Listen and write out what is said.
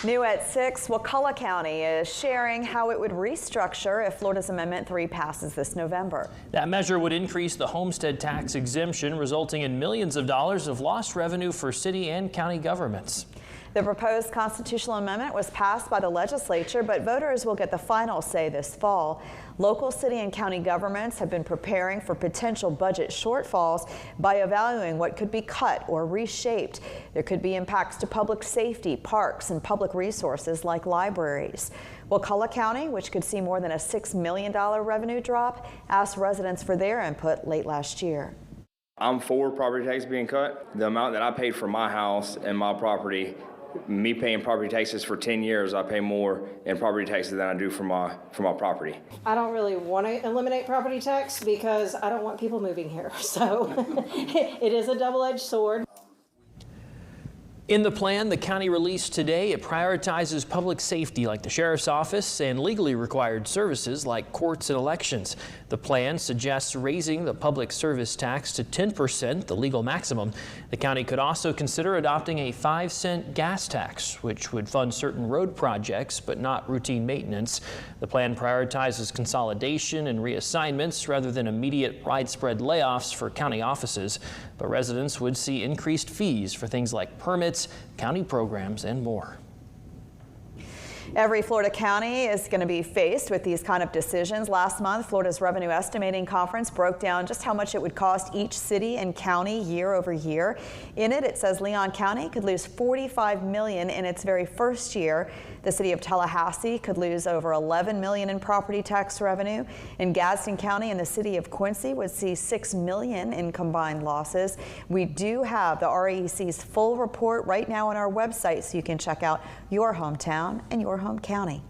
New at 6, Wakulla County is sharing how it would restructure if Florida's Amendment 3 passes this November. That measure would increase the homestead tax exemption, resulting in millions of dollars of lost revenue for city and county governments. The proposed constitutional amendment was passed by the legislature, but voters will get the final say this fall. Local city and county governments have been preparing for potential budget shortfalls by evaluating what could be cut or reshaped. There could be impacts to public safety, parks, and public resources like libraries. Wakulla County, which could see more than a $6 million revenue drop, asked residents for their input late last year. I'm for property tax being cut. The amount that I paid for my house and my property, me paying property taxes for 10 years, I pay more in property taxes than I do for my property. I don't really want to eliminate property tax because I don't want people moving here. So it is a double-edged sword. In the plan the county released today, it prioritizes public safety like the sheriff's office and legally required services like courts and elections. The plan suggests raising the public service tax to 10%, the legal maximum. The county could also consider adopting a 5-cent gas tax, which would fund certain road projects but not routine maintenance. The plan prioritizes consolidation and reassignments rather than immediate widespread layoffs for county offices. But residents would see increased fees for things like permits, county programs, and more. Every Florida county is going to be faced with these kind of decisions. Last month, Florida's Revenue Estimating Conference broke down just how much it would cost each city and county year over year. In it, it says Leon County could lose $45 million in its very first year. The city of Tallahassee could lose over $11 million in property tax revenue. In Gadsden County and the city of Quincy would see $6 million in combined losses. We do have the REC's full report right now on our website, so you can check out your hometown and your home county.